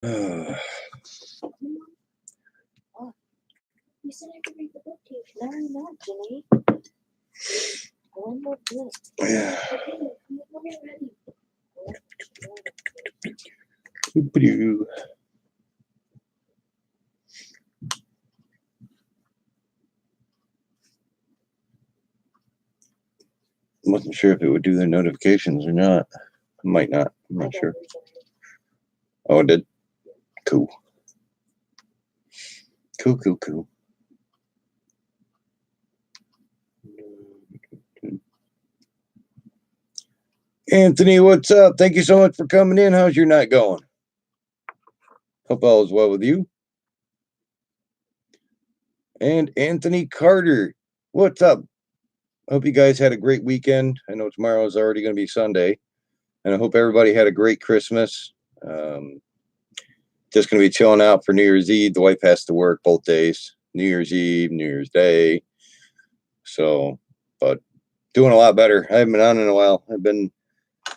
You said I could read the book to you. Now I'm not, Jenny. One more book. Yeah. Okay, when you're ready. Wasn't sure if it would do the notifications or not. Might not. I'm not sure. Oh, it did? Cool. Cool. Anthony, what's up? Thank you so much for coming in. How's your night going? Hope all is well with you. And Anthony Carter, what's up? Hope you guys had a great weekend. I know tomorrow is already going to be Sunday. And I hope everybody had a great Christmas. Just going to be chilling out for New Year's Eve. The wife has to work both days, New Year's Eve, New Year's Day. So, but doing a lot better. I haven't been on in a while. I've been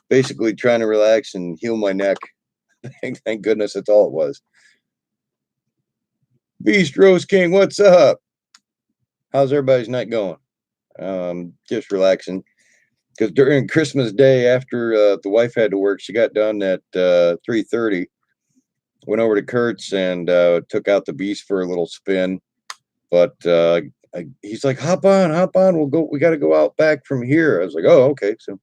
basically trying to relax and heal my neck. Thank goodness that's all it was. Beast Rose King, what's up? How's everybody's night going? Just relaxing. Because during Christmas Day, after the wife had to work, she got done at 3:30. Went over to Kurt's and took out the beast for a little spin. But he's like, hop on. We'll go. We got to go out back from here. I was like, oh, okay. So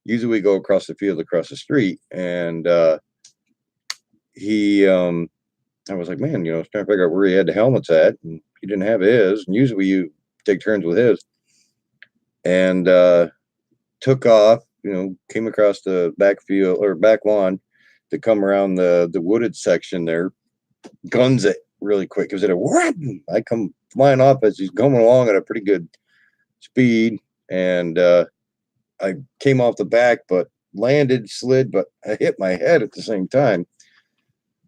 usually we go across the field, across the street, and I was like, man, I was trying to figure out where he had the helmets at, and he didn't have his. And usually you take turns with his. And took off, came across the backfield or back lawn to come around the wooded section there, guns it really quick. It was at a whoop. I come flying off as he's coming along at a pretty good speed, and I came off the back, but landed, slid, but I hit my head at the same time.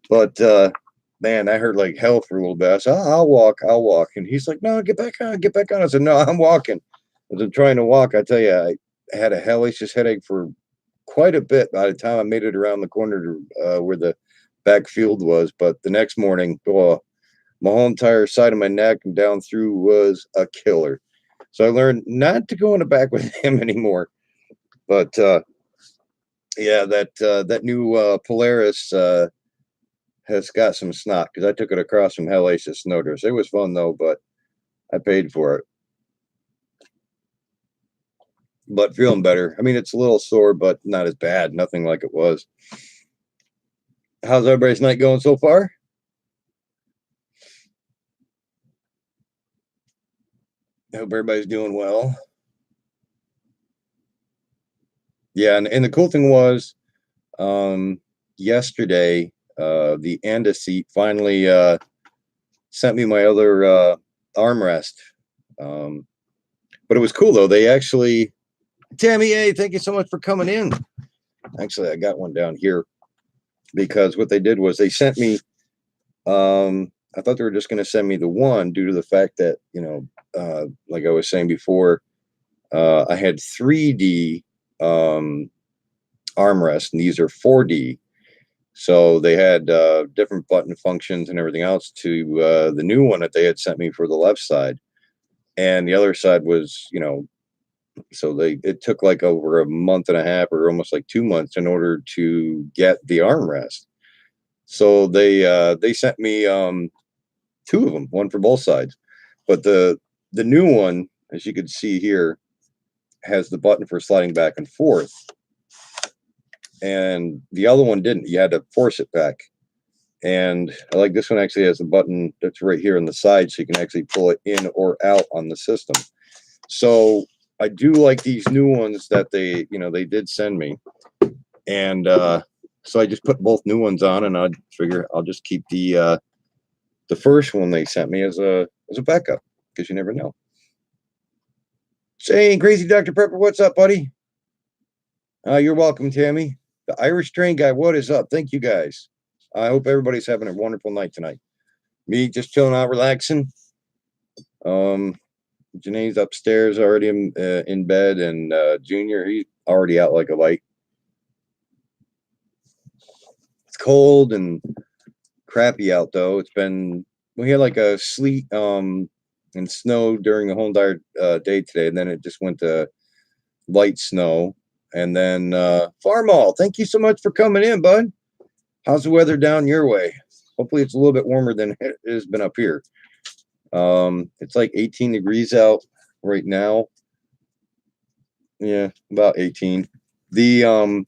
But man, I hurt like hell for a little bit. I said, I'll walk. And he's like, no, get back on. I said, no, I'm walking. As I'm trying to walk, I tell you, I had a hellacious headache for quite a bit by the time I made it around the corner to where the backfield was. But the next morning, my whole entire side of my neck and down through was a killer. So I learned not to go in the back with him anymore. But yeah, that new Polaris has got some snot because I took it across some hellacious snowdrifts. It was fun though, but I paid for it. But feeling better. I mean, it's a little sore, but not as bad. Nothing like it was. How's everybody's night going so far? I hope everybody's doing well. Yeah, and the cool thing was, yesterday, the Anda seat finally sent me my other armrest. But it was cool though. They actually, Tammy, hey, thank you so much for coming in. Actually, I got one down here because what they did was they sent me. I thought they were just going to send me the one due to the fact that like I was saying before, I had 3D armrest, and these are 4D. So they had different button functions and everything else to the new one that they had sent me for the left side, and the other side was, so it took like over a month and a half or almost like 2 months in order to get the armrest. So they sent me two of them, one for both sides, but the new one, as you can see here, has the button for sliding back and forth, and the other one didn't. You had to force it back. And I like this one actually has a button that's right here on the side, so you can actually pull it in or out on the system. So I do like these new ones that they did send me, and so I just put both new ones on, and I figure I'll just keep the first one they sent me as a backup, because you never know. Saying crazy Dr. Pepper, what's up, buddy? You're welcome, Tammy. The Irish Train Guy, what is up? Thank you guys. I hope everybody's having a wonderful night tonight. Me just chilling out, relaxing. Janae's upstairs already in bed, and Junior, he's already out like a light. It's cold, and crappy out though. We had like a sleet and snow during the whole entire day today, and then it just went to light snow. And then Farmall, thank you so much for coming in, bud. How's the weather down your way? Hopefully it's a little bit warmer than it has been up here. It's like 18 degrees out right now. Yeah, about 18. The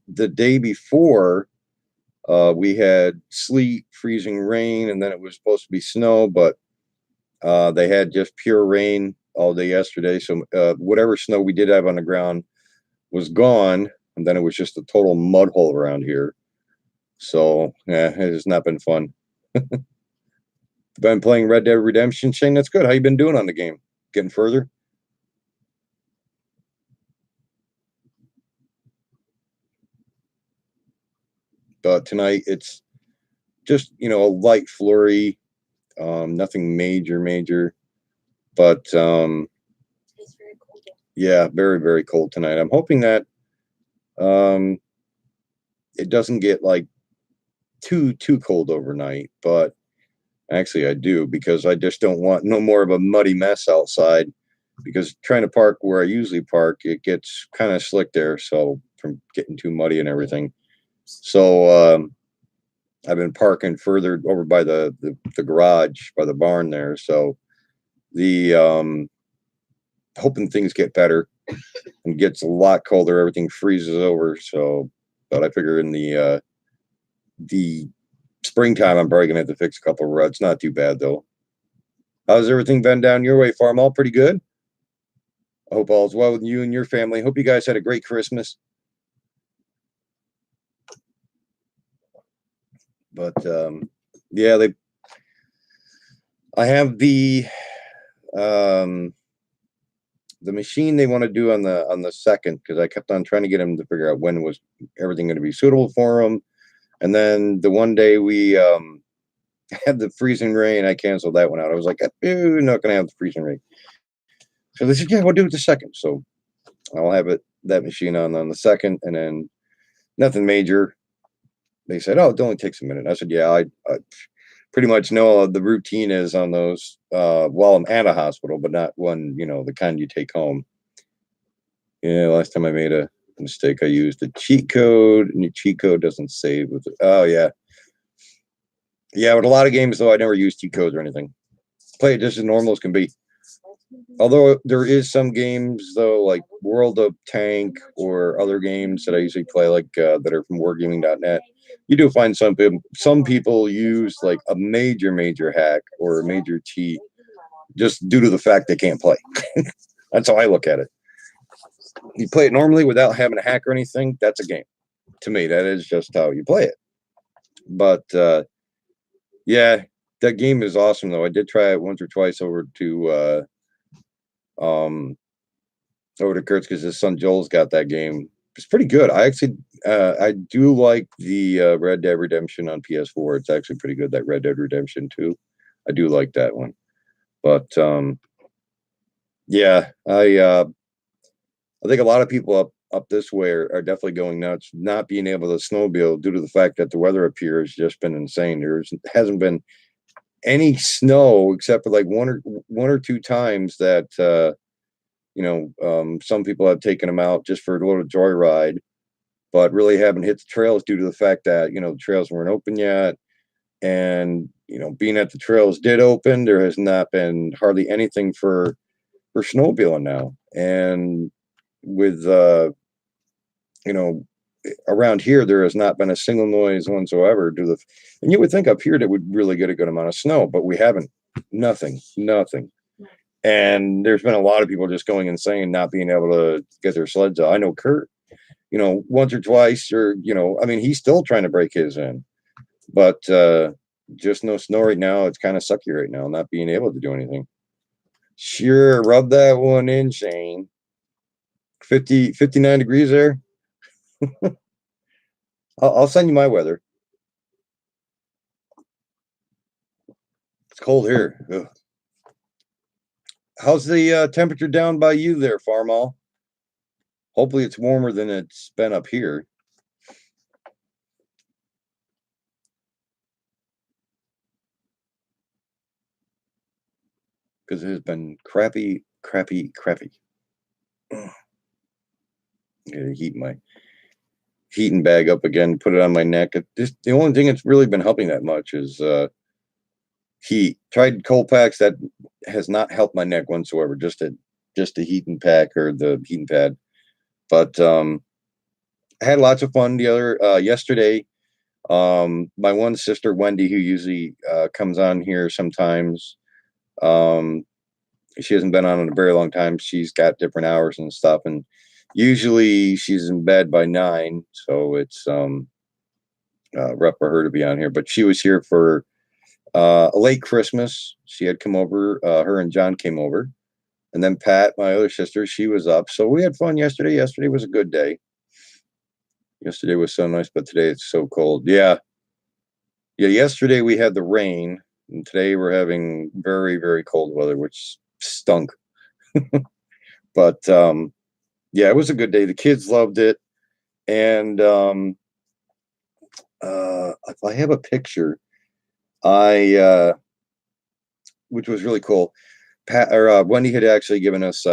the day before, we had sleet, freezing rain, and then it was supposed to be snow, but they had just pure rain all day yesterday. So whatever snow we did have on the ground was gone, and then it was just a total mud hole around here. So yeah, it has not been fun. Been playing Red Dead Redemption. Shane, that's good. How you been doing on the game? Getting further? Tonight it's just a light flurry, nothing major, but yeah, very very cold tonight. I'm hoping that um, it doesn't get like too cold overnight, but actually I do, because I just don't want no more of a muddy mess outside, because trying to park where I usually park, it gets kind of slick there, so from getting too muddy and everything. So I've been parking further over by the garage by the barn there. So the hoping things get better and gets a lot colder, everything freezes over. So, but I figure in the springtime, I'm probably gonna have to fix a couple of ruts. Not too bad though. How's everything been down your way, Farm? All pretty good. I hope all's well with you and your family. Hope you guys had a great Christmas. But yeah, they. I have um, the machine they want to do on the second, because I kept on trying to get them to figure out when was everything going to be suitable for them. And then the one day we had the freezing rain, I canceled that one out. I was like, not going to have the freezing rain. So they said, yeah, we'll do it the second. So I'll have that machine on the second, and then nothing major. They said, oh, it only takes a minute. I said, yeah, I pretty much know the routine is on those while I'm at a hospital, but not one, the kind you take home. Yeah, last time I made a mistake, I used the cheat code, and the cheat code doesn't save with it. Oh, yeah. Yeah, with a lot of games, though, I never use cheat codes or anything. Play it just as normal as can be. Although there is some games, though, like World of Tank or other games that I usually play, like that are from wargaming.net. You do find some people use like a major hack or a major cheat just due to the fact they can't play. That's how I look at it. You play it normally without having a hack or anything, that's a game. To me, that is just how you play it. But yeah, that game is awesome though. I did try it once or twice um over to Kurt's, because his son Joel's got that game. It's pretty good. I do like the Red Dead Redemption on PS4. It's actually pretty good, that Red Dead Redemption 2. I do like that one. But yeah, I think a lot of people up this way are definitely going nuts, not being able to snowmobile due to the fact that the weather up here has just been insane. There hasn't been any snow except for like one or two times that some people have taken them out just for a little joyride, but really haven't hit the trails due to the fact that the trails weren't open yet. And being that the trails did open, there has not been hardly anything for snowmobiling now. And with you know, around here, there has not been a single noise whatsoever. And you would think up here that would really get a good amount of snow, but we haven't. Nothing. And there's been a lot of people just going insane, not being able to get their sleds out. I know Kurt, once or twice, or I mean, he's still trying to break his in, but just no snow right now. It's kind of sucky right now, not being able to do anything. Sure, rub that one in, Shane. 59 degrees there. I'll send you my weather. It's cold here. Ugh. How's the temperature down by you there, Farmall? Hopefully it's warmer than it's been up here. because it has been crappy, crappy, crappy. Ugh. Gotta heat my heating bag up again, put it on my neck. The only thing that's really been helping that much is heat. Tried cold packs, that has not helped my neck whatsoever. Just a heating pack or the heating pad. But I had lots of fun the other yesterday. My one sister Wendy, who usually comes on here sometimes, um, she hasn't been on in a very long time. She's got different hours and stuff, and usually she's in bed by 9, so it's rough for her to be on here. But she was here for a late Christmas. She had come over. Her and John came over, and then Pat, my other sister, she was up. So we had fun yesterday. Yesterday was a good day. Yesterday was so nice, but today it's so cold. Yeah, yeah. Yesterday we had the rain, and today we're having very, very cold weather, which stunk. But yeah, it was a good day. The kids loved it, and if I have a picture, I which was really cool. Pat or Wendy had actually given us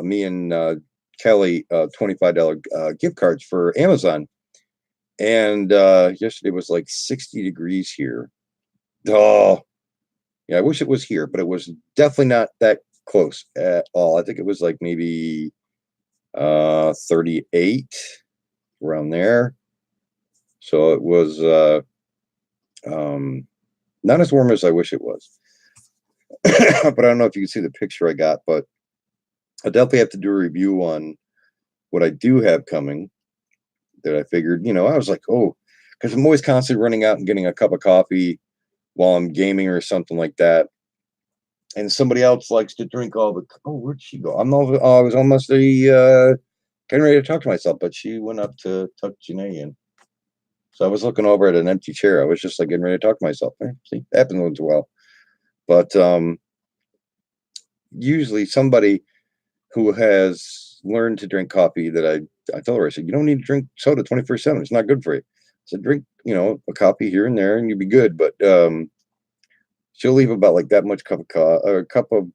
me and Kelly $25 gift cards for Amazon, and yesterday was like 60 degrees here. Oh, yeah, I wish it was here, but it was definitely not that close at all. I think it was like maybe 38 around there. So it was um, not as warm as I wish it was. But I don't know if you can see the picture I got, but I definitely have to do a review on what I do have coming that I figured, I was like, oh, because I'm always constantly running out and getting a cup of coffee while I'm gaming or something like that. And somebody else likes to drink all the, oh, where'd she go? I was almost getting ready to talk to myself, but she went up to tuck Janae in. So I was looking over at an empty chair. I was just like getting ready to talk to myself. See, happens once in a while. But usually somebody who has learned to drink coffee that I told her, I said, you don't need to drink soda 24/7. It's not good for you. I said, drink, a coffee here and there and you'll be good. But she'll leave about like that much cup of or a cup of,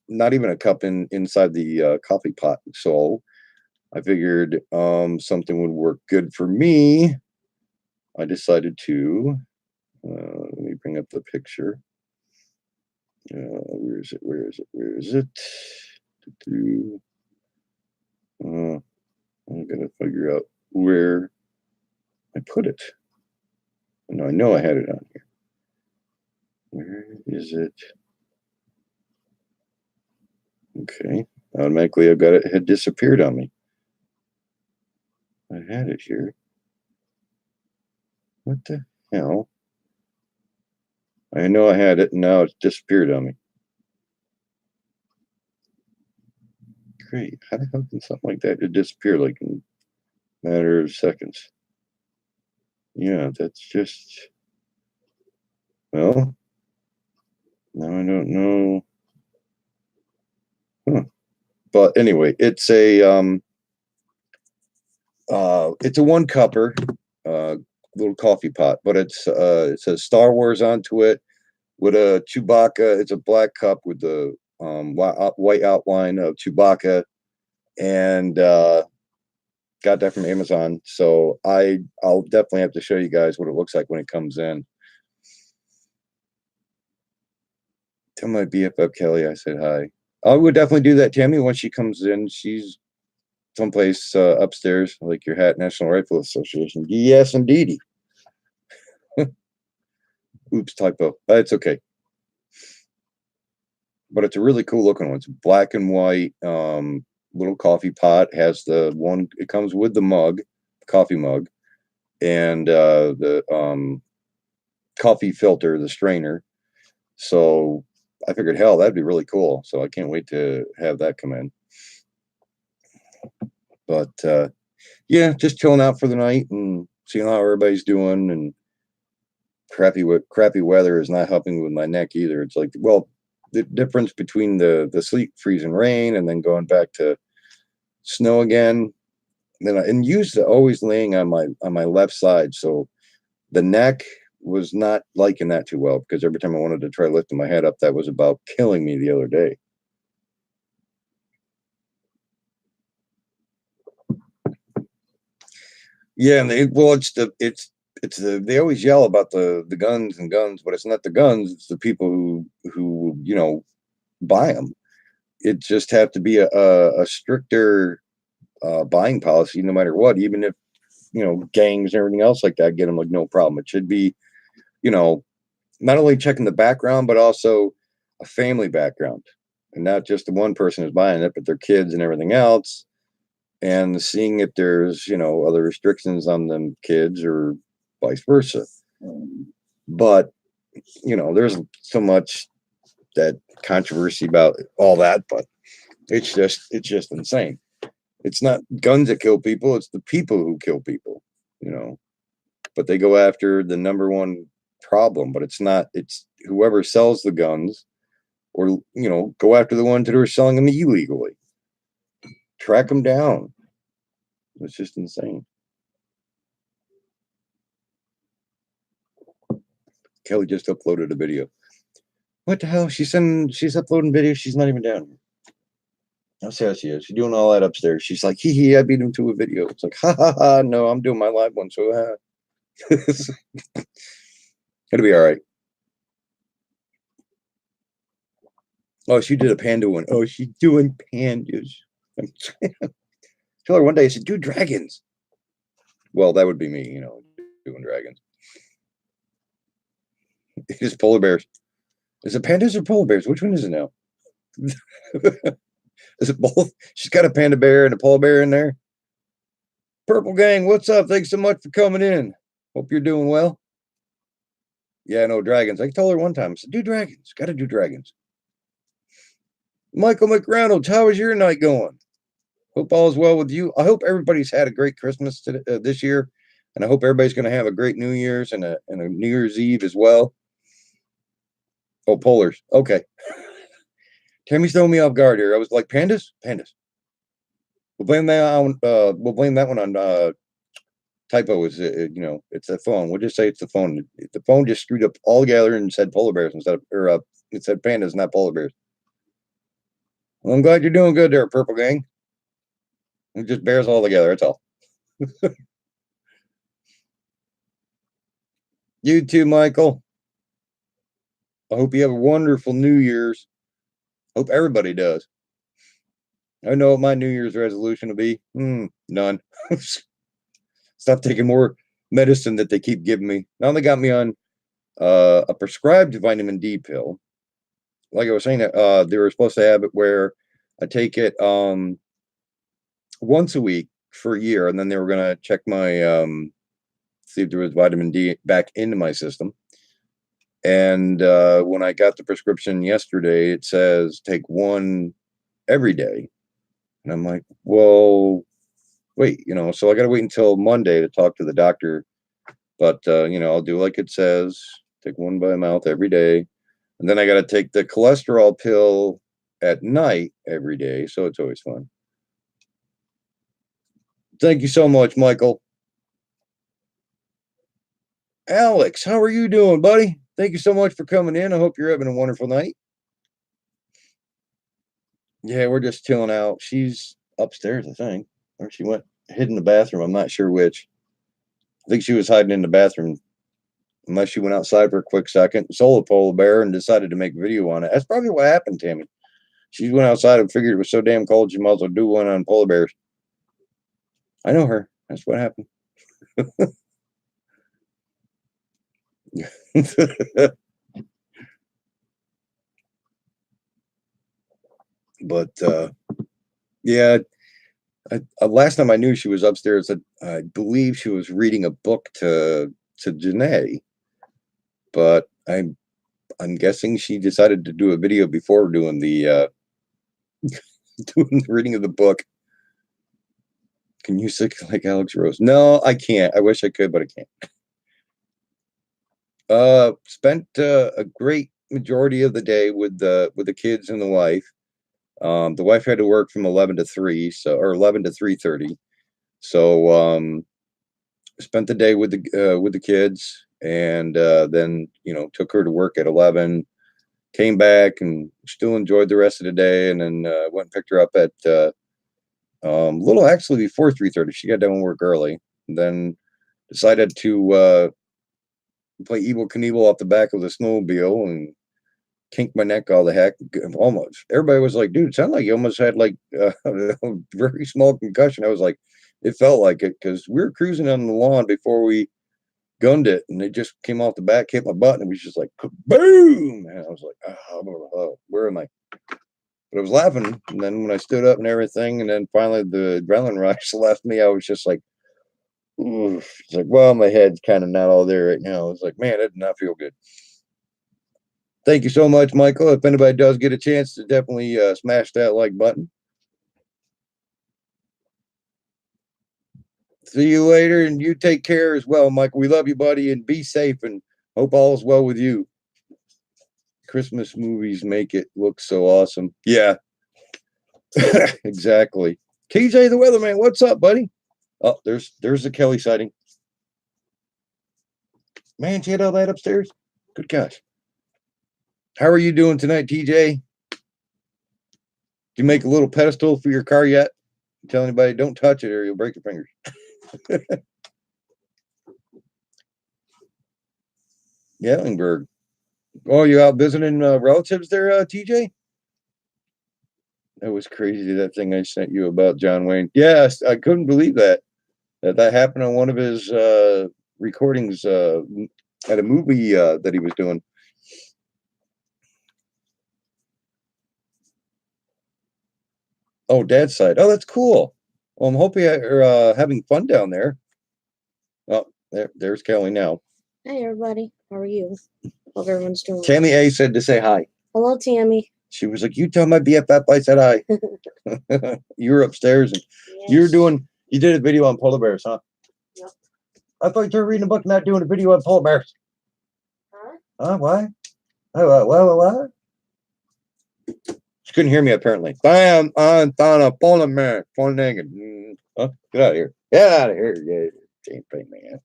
not even a cup inside the coffee pot. So I figured something would work good for me. I decided to, let me bring up the picture. Where is it? Where is it? Where is it? I'm gonna figure out where I put it. No, I know I had it on here. Where is it? Okay. Automatically I've got it. It had disappeared on me. I had it here. What the hell? I know I had it and now it's disappeared on me. Great. How the hell can something like that disappear like in a matter of seconds? Yeah, that's just, well, now I don't know. Huh. But anyway, it's a one cupper, little coffee pot, but it says Star Wars onto it with a Chewbacca. It's a black cup with the white outline of Chewbacca, and got that from Amazon. So I'll definitely have to show you guys what it looks like when it comes in. Tell my BFF Kelly I said hi. I would definitely do that, Tammy, when she comes in. She's someplace upstairs, like your hat, National Rifle Association. Yes, indeedy. Oops, typo. It's okay. But it's a really cool looking one. It's black and white, little coffee pot. Has the one. It comes with the mug, coffee mug, and the coffee filter, the strainer. So I figured, hell, that'd be really cool. So I can't wait to have that come in. But yeah, just chilling out for the night and seeing how everybody's doing. And crappy weather is not helping with my neck either. It's like, well, the difference between the sleet, freezing rain, and then going back to snow again. And used to always laying on my left side, so the neck, was not liking that too well, because every time I wanted to try lifting my head up, that was about killing me the other day. Yeah, and they always yell about the guns and guns, but it's not the guns, it's the people who buy them. It just have to be a stricter buying policy, no matter what. Even if gangs and everything else like that get them, like, no problem. It should be you know not only checking the background, but also a family background, and not just the one person who's buying it, but their kids and everything else, and seeing if there's other restrictions on them kids or vice versa. But there's so much that controversy about all that, but it's just insane. It's not guns that kill people, it's the people who kill people, you know. But they go after the number one problem, but it's whoever sells the guns, or go after the ones that are selling them illegally. Track them down. It's just insane. Kelly just uploaded a video. What the hell? She's uploading videos. She's not even down here. I'll see how she is. She's doing all that upstairs. She's like, hee hee, I beat him to a video. It's like, ha ha ha. No, I'm doing my live one. So it'll be all right. Oh, she did a panda one. Oh, she's doing pandas. Tell her one day, I said, do dragons. Well, that would be me, doing dragons. It's polar bears. Is it pandas or polar bears? Which one is it now? Is it both? She's got a panda bear and a polar bear in there. Purple gang, what's up? Thanks so much for coming in. Hope you're doing well. Yeah, no, dragons. I told her one time, I said, do dragons. Got to do dragons. Michael McReynolds, how is your night going? Hope all is well with you. I hope everybody's had a great Christmas this year, and I hope everybody's going to have a great New Year's and a New Year's Eve as well. Oh, polars. Okay. Tammy's throwing me off guard here. I was like, pandas? Pandas. We'll blame that one on typo. It's the phone. We'll just say it's the phone. The phone just screwed up all together and said polar bears instead of, or it said pandas, not polar bears. Well, I'm glad you're doing good there, Purple Gang. It just bears all together. That's all. You too, Michael. I hope you have a wonderful New Year's. Hope everybody does. I know what my New Year's resolution will be. None. Stop taking more medicine that they keep giving me. Now they got me on a prescribed vitamin D pill. Like I was saying, they were supposed to have it where I take it once a week for a year, and then they were going to check my see if there was vitamin D back into my system. And when I got the prescription yesterday, it says take one every day. And I'm like, well, wait, so I got to wait until Monday to talk to the doctor. But, I'll do like it says, take one by mouth every day. And then I got to take the cholesterol pill at night every day. So it's always fun. Thank you so much, Michael. Alex, how are you doing, buddy? Thank you so much for coming in. I hope you're having a wonderful night. Yeah, we're just chilling out. She's upstairs, I think. Or she went hid in the bathroom. I'm not sure which. I think she was hiding in the bathroom. Unless she went outside for a quick second, sold a polar bear, and decided to make a video on it. That's probably what happened, Tammy. She went outside and figured it was so damn cold, she might as well do one on polar bears. I know her. That's what happened. But yeah, last time I knew she was upstairs, I believe she was reading a book to Janae. But I'm guessing she decided to do a video before doing the doing the reading of the book. Can you sing like Alex Rose? No, I can't. I wish I could, but I can't. Spent a great majority of the day with the kids and the wife. The wife had to work from 11 to 3, or 11 to 3:30. So spent the day with the kids, and then took her to work at 11. Came back and still enjoyed the rest of the day, and then went and picked her up at little actually before 3:30. She got done work early, and then decided to play Evel Knievel off the back of the snowmobile and kinked my neck all the heck. Almost everybody was like, "Dude, it sounded like you almost had like a very small concussion." I was like, "It felt like it," because we were cruising on the lawn before we gunned it, and it just came off the back, hit my butt, and it was just like boom. And I was like, "Oh, where am I?" But I was laughing, and then when I stood up and everything, and then finally the adrenaline rush left me, I was just like, oof. It's like, well, my head's kind of not all there right now. It's like, man, it did not feel good. Thank you so much, Michael. If anybody does get a chance to definitely smash that like button. See you later, and you take care as well, Michael. We love you, buddy, and be safe, and hope all is well with you. Christmas movies make it look so awesome. Yeah, exactly. TJ the Weatherman, what's up, buddy? Oh, there's the Kelly sighting. Man, she had all that upstairs. Good gosh. How are you doing tonight, TJ? Did you make a little pedestal for your car yet? Tell anybody, don't touch it or you'll break your fingers. Gatlinburg. Oh, you out visiting relatives there, TJ? That was crazy, that thing I sent you about John Wayne. Yes, I couldn't believe that happened on one of his recordings at a movie that he was doing. Oh, Dad's side. Oh, that's cool. Well, I'm hoping you're having fun down there. Oh, there's Kelly now. Hi, everybody. How are you? Hope everyone's doing well. Tammy A said to say hi. Hello, Tammy. She was like, "You tell my BFF I said hi." You were upstairs and Yes. you did a video on polar bears, huh? Yep. I thought you were reading a book, not doing a video on polar bears. Huh? Huh? Why? What? She couldn't hear me apparently. Bam on a polar bear. Phone naked. Huh? Get out of here. Get out of here. Yeah, Jane Payne, man.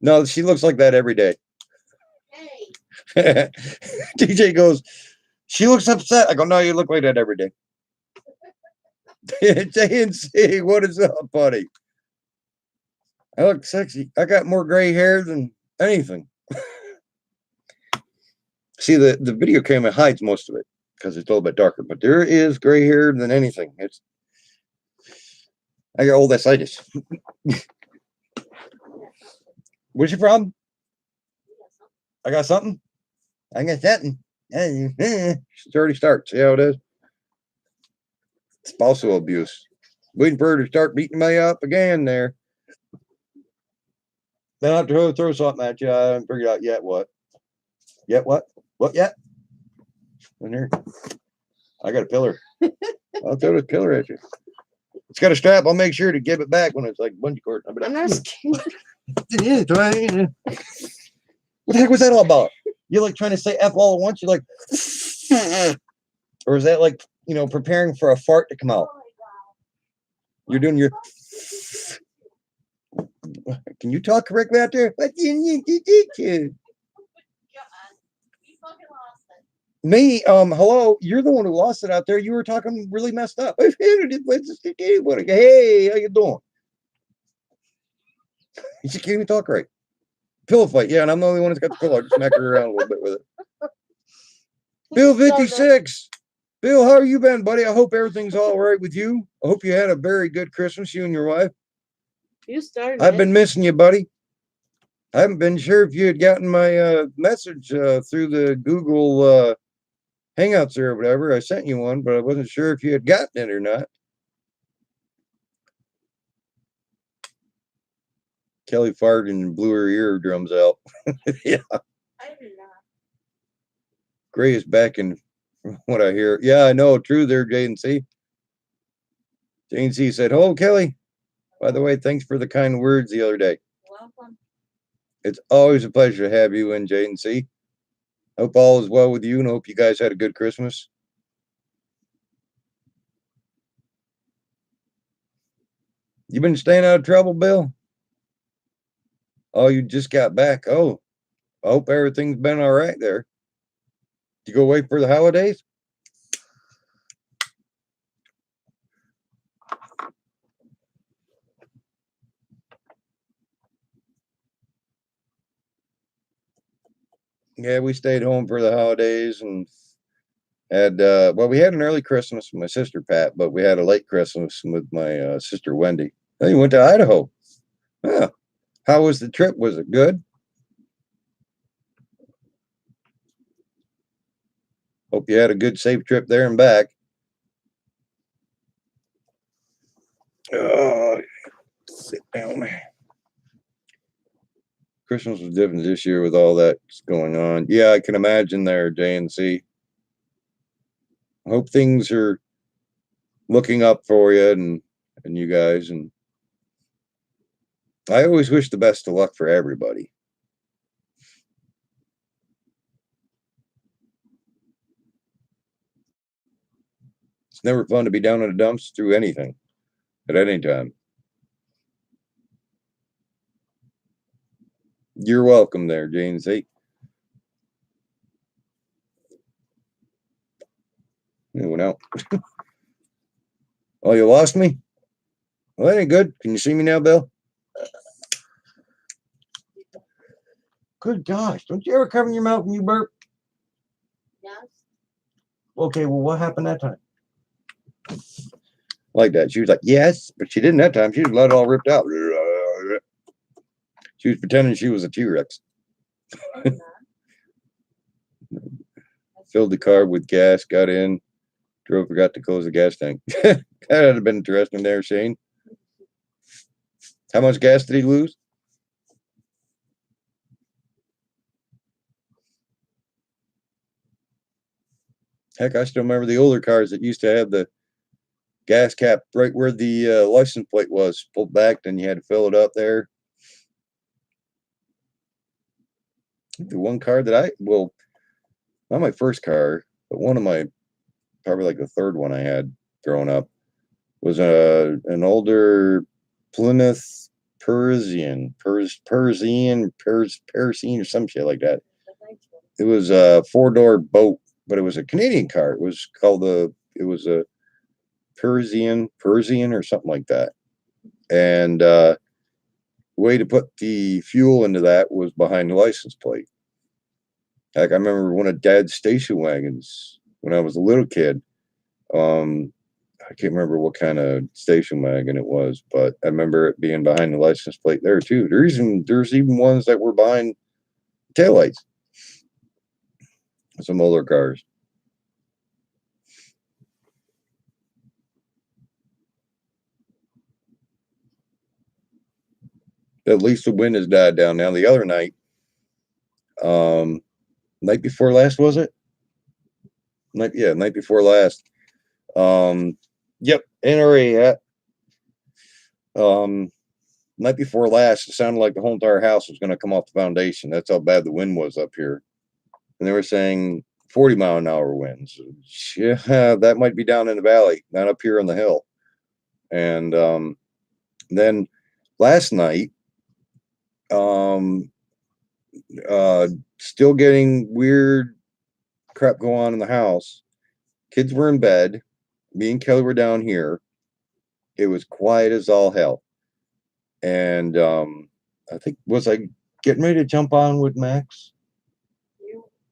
No, she looks like that every day. Hey. DJ goes, she looks upset. I go, no, you look like that every day. JNC, what is up, buddy? I look sexy. I got more gray hair than anything. See, the video camera hides most of it because it's a little bit darker, but there is gray hair than anything. I got old ascites. What's your problem? I got something. I got something. It already starts. See how it is? Spousal abuse. Waiting for her to start beating me up again there. Then I have to throw something at you. I haven't figured out yet what. Yet what? What yet? In here. I got a pillar. I'll throw this pillar at you. It's got a strap. I'll make sure to give it back when it's like bungee cord. I'm not scared. It is, right? What the heck was that all about? You're like trying to say F all at once. You're like, or is that like, preparing for a fart to come out? You're doing your. Can you talk correctly out there? What you do? Me, hello, you're the one who lost it out there. You were talking really messed up. Hey, how you doing? You can't even talk right. Pillow fight, yeah, and I'm the only one that's got the pillow. I just smack her around a little bit with it. Bill 56. Bill, how are you been, buddy? I hope everything's all right with you. I hope you had a very good Christmas, you and your wife. You started. I've been missing you, buddy. I haven't been sure if you had gotten my message through the Google Hangouts or whatever. I sent you one, but I wasn't sure if you had gotten it or not. Kelly farted and blew her eardrums out. Yeah. I did not. Gray is back in what I hear. Yeah, I know. True there, Jane C. Jane C said, hello, Kelly. By the way, thanks for the kind words the other day. Welcome. It's always a pleasure to have you in, Jane C. Hope all is well with you and hope you guys had a good Christmas. You been staying out of trouble, Bill? Oh, you just got back. Oh, I hope everything's been all right there. Did you go away for the holidays? Yeah, we stayed home for the holidays and had well, we had an early Christmas with my sister Pat, but we had a late Christmas with my sister Wendy. Then you went to Idaho. Huh. How was the trip? Was it good? Hope you had a good, safe trip there and back. Oh, sit down. Christmas was different this year with all that's going on. Yeah, I can imagine there, JNC. I hope things are looking up for you and you guys. And I always wish the best of luck for everybody. It's never fun to be down in the dumps through anything at any time. You're welcome there, JNC. It went out. Oh, you lost me? Well, that ain't good. Can you see me now, Bill? Good gosh. Don't you ever cover your mouth when you burp? Yes. Okay, well, what happened that time? Like that. She was like, yes, but she didn't that time. She just let it all ripped out. She was pretending she was a T-Rex. Filled the car with gas, got in, drove, forgot to close the gas tank. That would have been interesting there, Shane. How much gas did he lose? Heck, I still remember the older cars that used to have the gas cap right where the license plate was pulled back. Then you had to fill it up there. The one car that well, not my first car, but one of my, probably like the third one I had growing up, was an older Plymouth Parisian or some shit like that. It was a 4-door boat, but it was a Canadian car. It was called it was a Parisian or something like that. And way to put the fuel into that was behind the license plate. Like I remember one of Dad's station wagons when I was a little kid. I can't remember what kind of station wagon it was, but I remember it being behind the license plate there too. There's even ones that were behind taillights. Some older cars. At least the wind has died down now. The other night, um, night before last was it? Night before last. Yep, NRA. Night before last, it sounded like the whole entire house was going to come off the foundation. That's how bad the wind was up here. And they were saying 40-mile-an-hour winds. Yeah, that might be down in the valley, not up here on the hill. And then last night, still getting weird crap going on in the house. Kids were in bed. Me and Kelly were down here. It was quiet as all hell. And I think, was I getting ready to jump on with Max?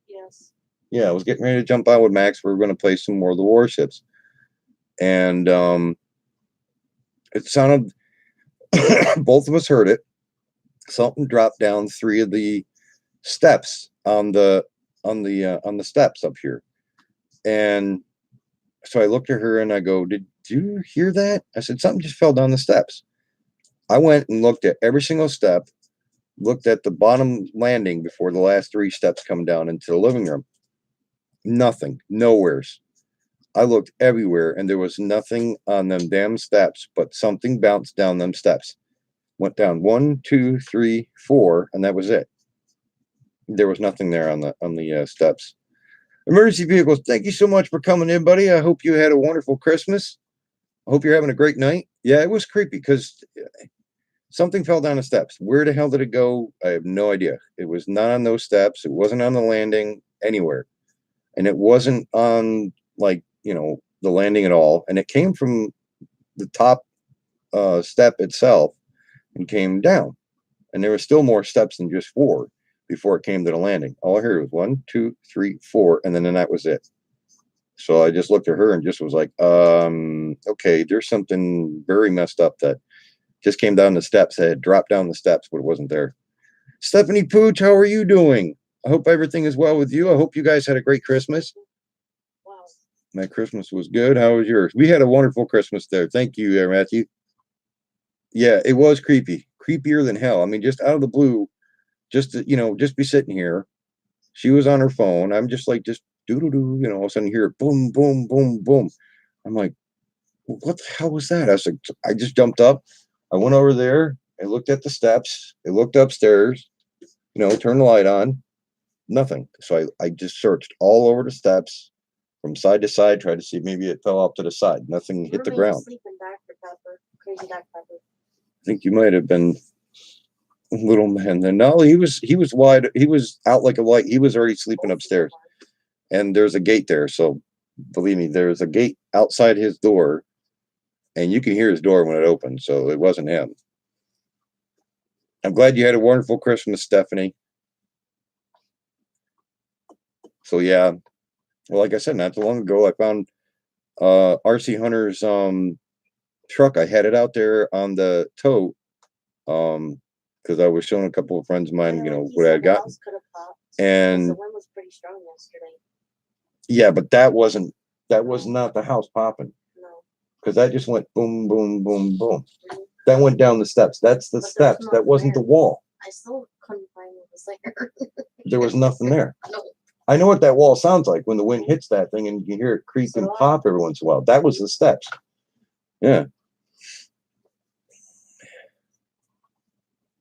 Yes. Yeah, I was getting ready to jump on with Max. We were going to play some more of the Warships. And it sounded, both of us heard it. Something dropped down 3 of the steps on the steps up here. And so I looked at her and I go, did you hear that? I said, something just fell down the steps. I went and looked at every single step, looked at the bottom landing before the last 3 steps come down into the living room. Nothing, nowheres. I looked everywhere and there was nothing on them damn steps, but something bounced down them steps. Went down 1, 2, 3, 4, and that was it. There was nothing there on the steps. Emergency vehicles, thank you so much for coming in, buddy. I hope you had a wonderful Christmas. I hope you're having a great night. Yeah, it was creepy because Something fell down the steps. Where the hell did it go? I have no idea. It was not on those steps. It wasn't on the landing anywhere. And it wasn't on, like, the landing at all. And it came from the top step itself and came down. And there were still more steps than just four before it came to the landing. All I heard was 1, 2, 3, 4, and then that was it. So I just looked at her and just was like, okay, there's something very messed up that just came down the steps. It had dropped down the steps, but it wasn't there. Stephanie Pooch, how are you doing? I hope everything is well with you. I hope you guys had a great Christmas. Wow. My Christmas was good. How was yours? We had a wonderful Christmas there. Thank you, Matthew. Yeah, it was creepy. Creepier than hell. I mean, just out of the blue, just to, just be sitting here. She was on her phone. I'm just like, just doo doo doo, all of a sudden hear boom, boom, boom, boom. I'm like, what the hell was that? I was like, I just jumped up. I went over there. I looked at the steps. I looked upstairs, turned the light on. Nothing. So I just searched all over the steps from side to side, tried to see maybe it fell off to the side. Nothing hit the ground. Sleeping Dr. Pepper, crazy Dr. Pepper. I think you might have been little man then. No, he was wide. He was out like a light. He was already sleeping upstairs. And there's a gate there. So believe me, there's a gate outside his door, and you can hear his door when it opens. So it wasn't him. I'm glad you had a wonderful Christmas, Stephanie. So yeah, well, like I said, not too long ago, I found RC Hunter's truck. I had it out there on the tote because I was showing a couple of friends of mine, what I had gotten. And the wind was pretty strong yesterday. Yeah, but that was not the house popping. No. Because that just went boom, boom, boom, boom. That went down the steps. That's the steps. That wasn't the wall. I still couldn't find what was there. There was nothing there. No. I know what that wall sounds like when the wind hits that thing and you hear it creak and pop every once in a while. That was the steps. Yeah.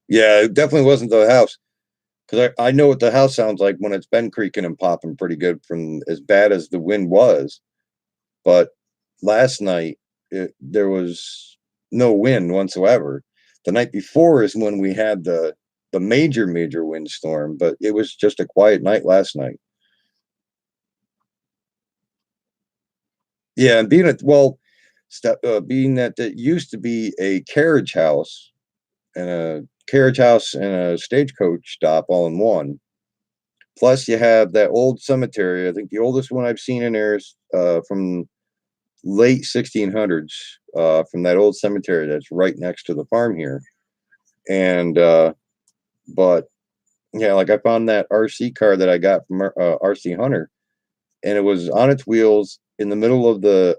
Yeah, it definitely wasn't the house. Because I know what the house sounds like when it's been creaking and popping pretty good from as bad as the wind was. But last night, there was no wind whatsoever. The night before is when we had the major windstorm, but it was just a quiet night last night. Yeah, and being that it used to be a carriage house and a stagecoach stop all in one. Plus, you have that old cemetery. I think the oldest one I've seen in there is from late 1600s, from that old cemetery that's right next to the farm here. And but yeah, like I found that RC car that I got from RC Hunter, and it was on its wheels in the middle of the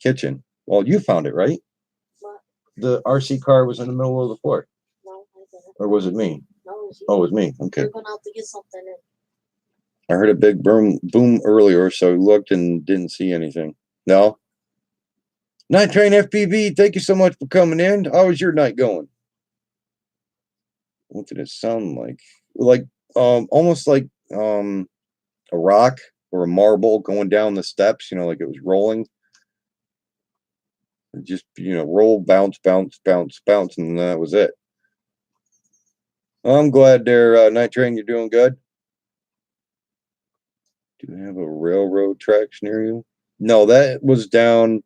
kitchen. Well, you found it, right? What? The RC car was in the middle of the floor. No, I didn't. Or was it me? No, it was you. Oh, it was me. Okay. We went out to get something. I heard a big boom earlier, so I looked and didn't see anything. No? Night Train FPV, thank you so much for coming in. How was your night going? What did it sound like? Like almost like a rock or a marble going down the steps, like it was rolling. It just, roll, bounce, bounce, bounce, bounce, and that was it. I'm glad there, Night Train, you're doing good. Do you have a railroad tracks near you? No, that was down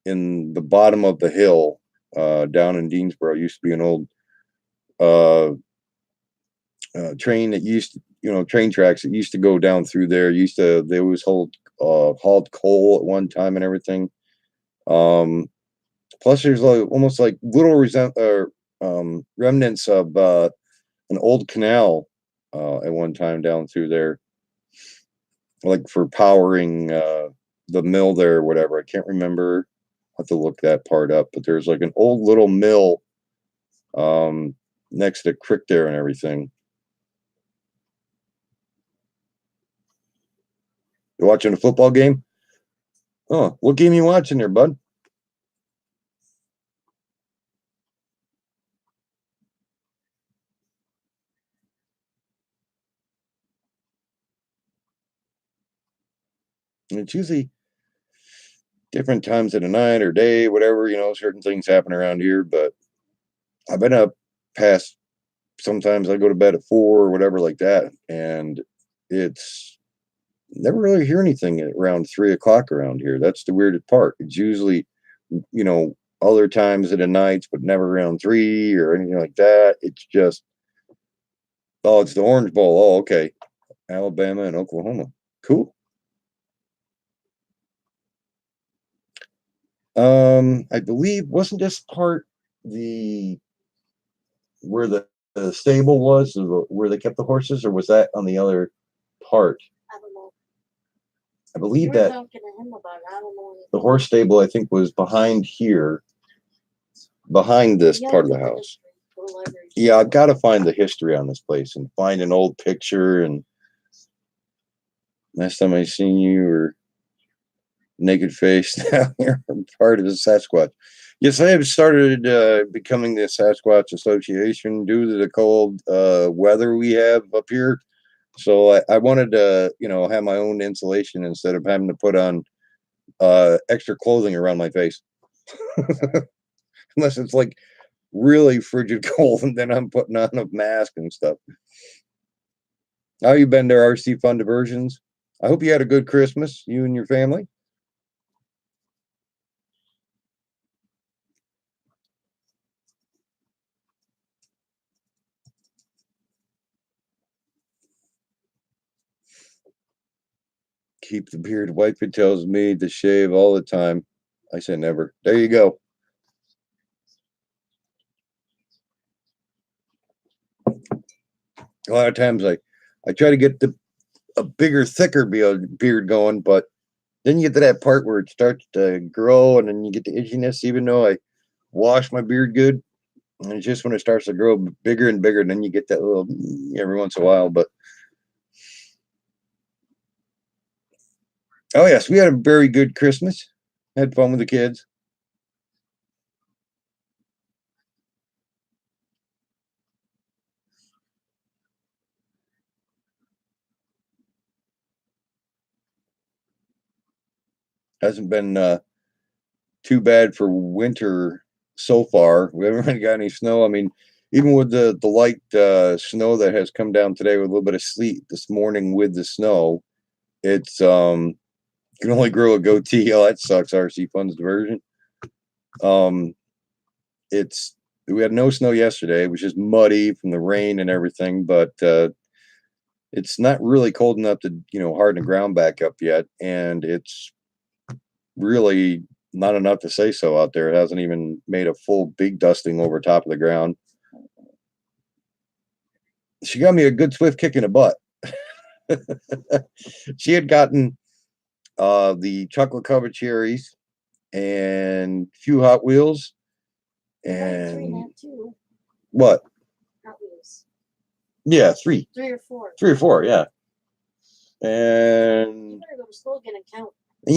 in the bottom of the hill, down in Deansboro. It used to be an old train that used to, train tracks that used to go down through there. They always hauled coal at one time and everything. Plus, there's almost like little remnants of an old canal at one time down through there, like for powering the mill there or whatever. I can't remember. I'll have to look that part up. But there's like an old little mill next to the creek there and everything. You watching a football game? Oh, what game you watching there, bud? And it's usually different times of the night or day, whatever, certain things happen around here, but I've been up past, sometimes I go to bed at 4 or whatever like that, and it's never really hear anything at around 3 o'clock around here. That's the weirdest part. It's usually, other times of the nights, but never around 3 or anything like that. It's just, oh, it's the Orange Bowl. Oh, okay. Alabama and Oklahoma. Cool. I believe, wasn't this part the where the stable was, where they kept the horses, or was that on the other part? I don't know. I believe We were that talking to him about it. I don't know. the horse stable, I think, was behind here, behind this You gotta part of the get the house. history for the library. Yeah, I've got to find the history on this place and find an old picture. And last time I seen you were naked face. Now you're part of the Sasquatch. Yes, I have started becoming the Sasquatch Association due to the cold weather we have up here. So I wanted to, have my own insulation instead of having to put on extra clothing around my face. Unless it's like really frigid cold, and then I'm putting on a mask and stuff. How you been there, RC Fun Diversions? I hope you had a good Christmas, you and your family. Keep the beard. Wife tells me to shave all the time. I say never. There you go. A lot of times I try to get a bigger, thicker beard going, but then you get to that part where it starts to grow, and then you get the itchiness. Even though I wash my beard good, and it's just when it starts to grow bigger and bigger, then you get that little every once in a while. But oh yes, we had a very good Christmas. Had fun with the kids. Hasn't been too bad for winter so far. We haven't really got any snow. I mean, even with the light snow that has come down today with a little bit of sleet this morning with the snow, it's can only grow a goatee. Oh, that sucks. RC Funds Diversion. Um, it's we had no snow yesterday. It was just muddy from the rain and everything, but it's not really cold enough to harden the ground back up yet, and it's really not enough to say so out there. It hasn't even made a full big dusting over top of the ground. She got me a good swift kick in the butt. She had gotten the chocolate covered cherries and a few Hot Wheels and what? Hot Wheels. Yeah, three. 3 or 4. 3 or 4, yeah. And you better go to school again and count. I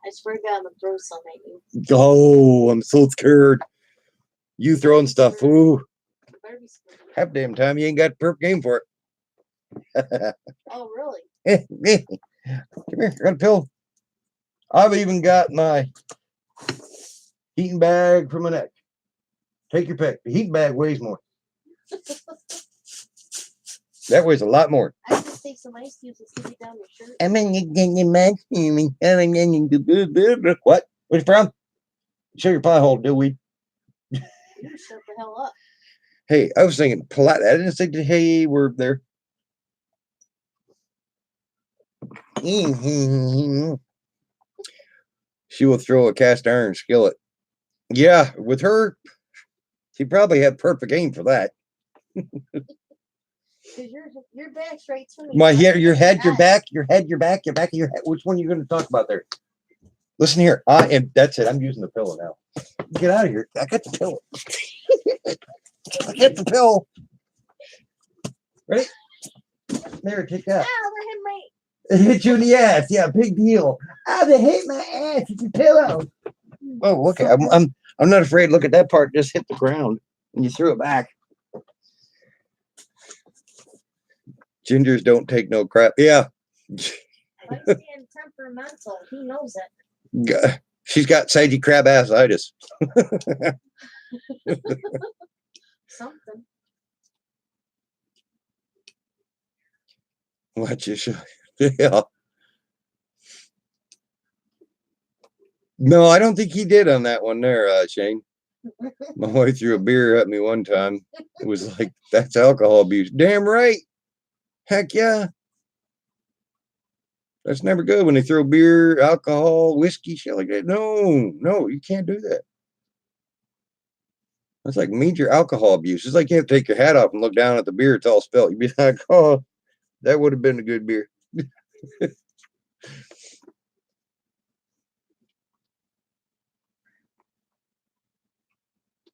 swear to God, I'm gonna throw some at you. Oh, I'm so scared. You throwing stuff. Ooh. Half damn time you ain't got the perfect game for it. Oh, really? Come here, I got a pill. I've even got my heating bag for my neck. Take your pick. The heating bag weighs more. That weighs a lot more. I just take some ice cubes and stick it down your shirt. What? Where's from? Show your pie hole, do we? You shut the hell up. Hey, I was thinking polite. I didn't say the hey word there. She will throw a cast iron skillet. Yeah, with her, she probably had perfect aim for that. Your back's right to me. My hair, your head, your back, your head, your back, your back of your head. Which one are you going to talk about there? Listen here. And that's it. I'm using the pillow now. Get out of here. I got the pillow. I got the pillow. Ready? There, take that. Ow, that hit me. It hit you in the ass. Yeah, big deal. Oh, they hit my ass. It's a pillow. Oh, look, I'm not afraid. Look at that part. Just hit the ground and you threw it back. Gingers don't take no crap. Yeah. I'm being temperamental. He knows it. She's got saggy crab assitis. Something. What you should, yeah. No, I don't think he did on that one there, Shane. My wife threw a beer at me one time. It was like, that's alcohol abuse. Damn right. Heck yeah. That's never good when they throw beer, alcohol, whiskey, shit like that. No, you can't do that. That's like major alcohol abuse. It's like you have to take your hat off and look down at the beer. It's all spilled. You'd be like, oh, that would have been a good beer.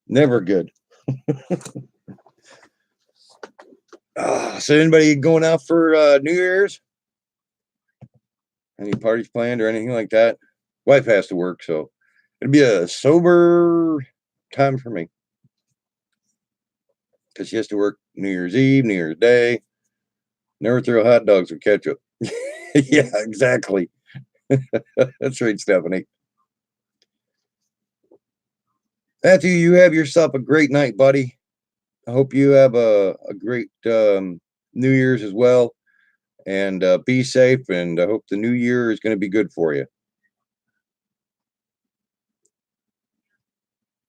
Never good. So anybody going out for New Year's? Any parties planned or anything like that? Wife has to work, so it'd be a sober time for me because she has to work New Year's Eve, New Year's Day. Never throw hot dogs with ketchup. Yeah, exactly. That's right, Stephanie. Matthew, you have yourself a great night, buddy. I hope you have a great New Year's as well. And be safe. And I hope the new year is going to be good for you.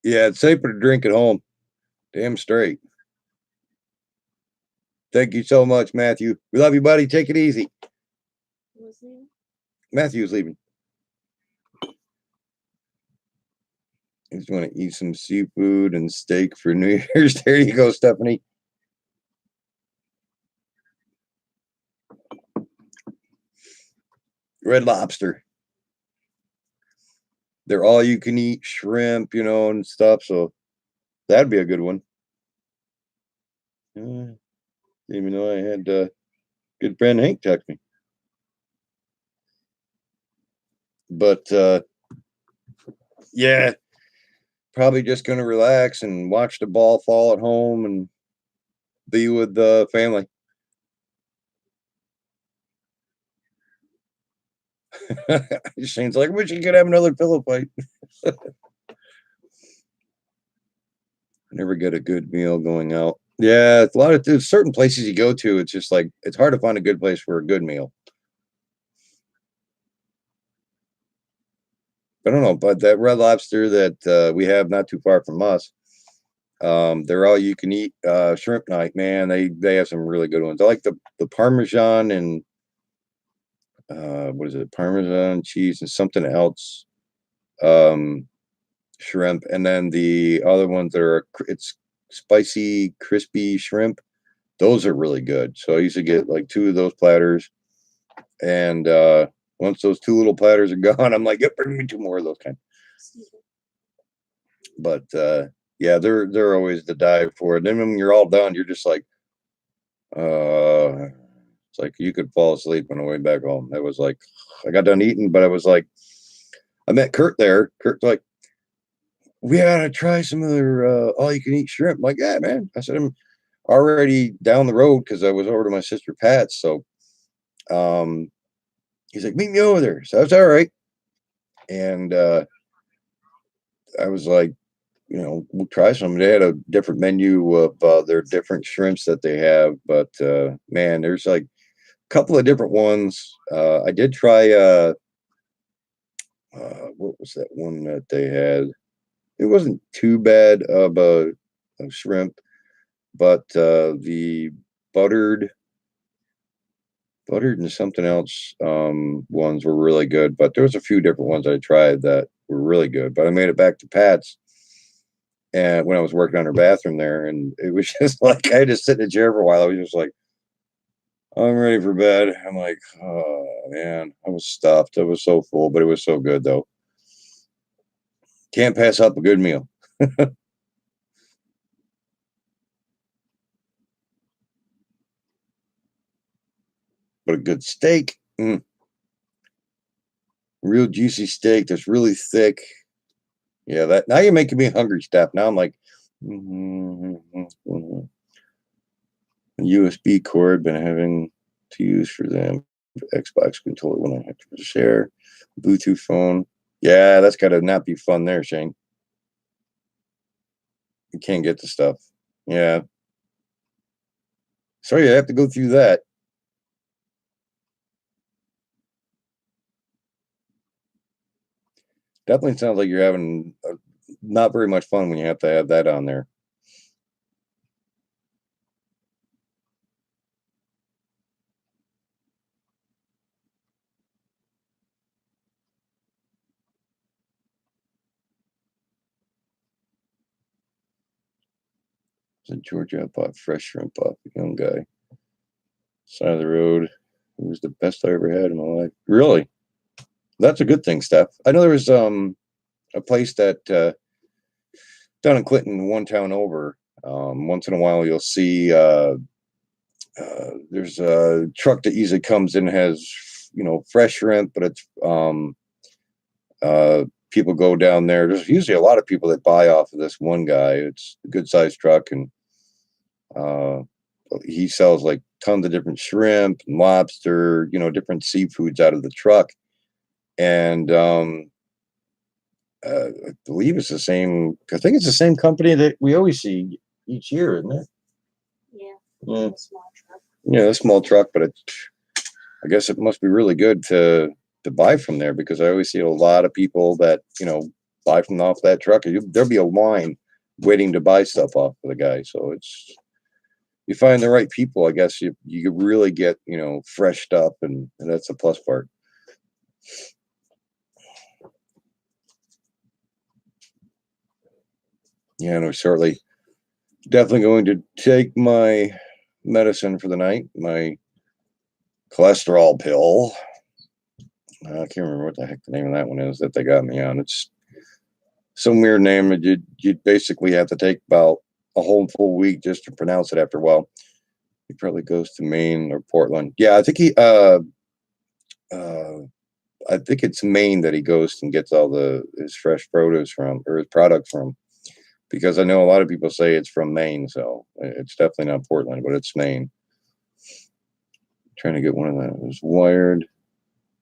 Yeah, it's safer to drink at home. Damn straight. Thank you so much, Matthew. We love you, buddy. Take it easy. Matthew's leaving. I just want to eat some seafood and steak for New Year's. There you go, Stephanie. Red Lobster. They're all you can eat shrimp, and stuff. So that'd be a good one. Didn't even know I had good friend Hank text me. But yeah, probably just going to relax and watch the ball fall at home and be with the family. Shane's like, I wish you could have another pillow fight. Never get a good meal going out. Yeah, a lot of there's certain places you go to. It's just like it's hard to find a good place for a good meal. I don't know, but that Red Lobster that we have not too far from us, they're all you can eat shrimp night. Man, they have some really good ones. I like the Parmesan and what is it? Parmesan cheese and something else. Shrimp, and then the other ones that are it's spicy, crispy shrimp. Those are really good. So I used to get like two of those platters, and once those two little platters are gone, I'm like, yep, bring me two more of those kind. But yeah, they're always the dive for it. Then when you're all done, you're just like, it's like you could fall asleep on the way back home. It was like I got done eating, but I was like, I met Kurt there. Kurt's like, we gotta try some of their all you can eat shrimp. I'm like, yeah, man. I said, I'm already down the road because I was over to my sister Pat's. So he's like, meet me over there. So that's all right. And I was like, we'll try some. They had a different menu of their different shrimps that they have, but man, there's like a couple of different ones. I did try what was that one that they had? It wasn't too bad of a shrimp, but the buttered and something else ones were really good. But there was a few different ones I tried that were really good. But I made it back to Pat's, and when I was working on her bathroom there, and it was just like I had to sit in a chair for a while. I was just like, I'm ready for bed. I'm like, oh man, I was stuffed. I was so full, but it was so good though. Can't pass up a good meal. But a good steak, real juicy steak that's really thick. Yeah, that now you're making me hungry, Steph. Now I'm like, USB cord been having to use for them Xbox controller when I have to share Bluetooth phone. Yeah, that's got to not be fun there, Shane. You can't get the stuff. Yeah. Sorry, you have to go through that. Definitely sounds like you're having not very much fun when you have to have that on there. So Georgia, I bought fresh shrimp off a young guy. Side of the road. It was the best I ever had in my life. Really? That's a good thing, Steph. I know there was a place that down in Clinton, one town over. Once in a while, you'll see there's a truck that usually comes in, has fresh shrimp, but it's people go down there. There's usually a lot of people that buy off of this one guy. It's a good sized truck, and uh, he sells like tons of different shrimp and lobster, different seafoods out of the truck. And I believe it's the same. I think it's the same company that we always see each year, isn't it? Yeah. Yeah, A small truck. yeah, a small truck, but I guess it must be really good to buy from there, because I always see a lot of people that buy from off that truck. There'll be a line waiting to buy stuff off of the guy. So it's, you find the right people, I guess you really get fresh stuff, and that's the plus part. Yeah, no, certainly. Definitely going to take my medicine for the night, my cholesterol pill. I can't remember what the heck the name of that one is that they got me on. It's some weird name. You'd basically have to take about a whole full week just to pronounce it after a while. He probably goes to Maine or Portland. Yeah, I think uh I think it's Maine that he goes and gets all his fresh produce from, or his products from, because I know a lot of people say it's from Maine, so it's definitely not Portland, but it's Maine. Trying to get one of those wired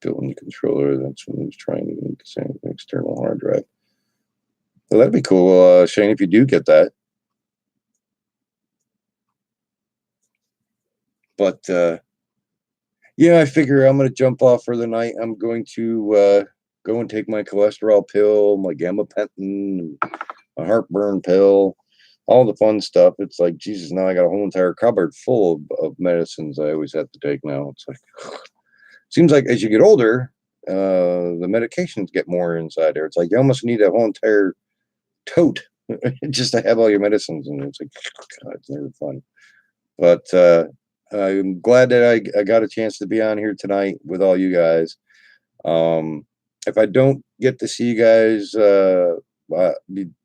built-in controller. That's when he's trying to get the same external hard drive. Well, that'd be cool, Shane, if you do get that. But yeah, I figure I'm going to jump off for the night. I'm going to go and take my cholesterol pill, my gabapentin, my heartburn pill, all the fun stuff. It's like, Jesus, now I got a whole entire cupboard full of medicines I always have to take now. It's like, seems like as you get older, the medications get more inside there. It's like you almost need a whole entire tote just to have all your medicines. And it's like, God, it's never fun. But I'm glad that I got a chance to be on here tonight with all you guys. If I don't get to see you guys the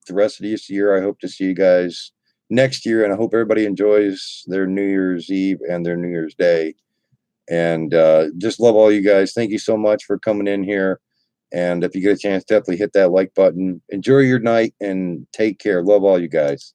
rest of this year, I hope to see you guys next year, and I hope everybody enjoys their New Year's Eve and their New Year's Day. And just love all you guys. Thank you so much for coming in here. And if you get a chance, definitely hit that like button. Enjoy your night and take care. Love all you guys.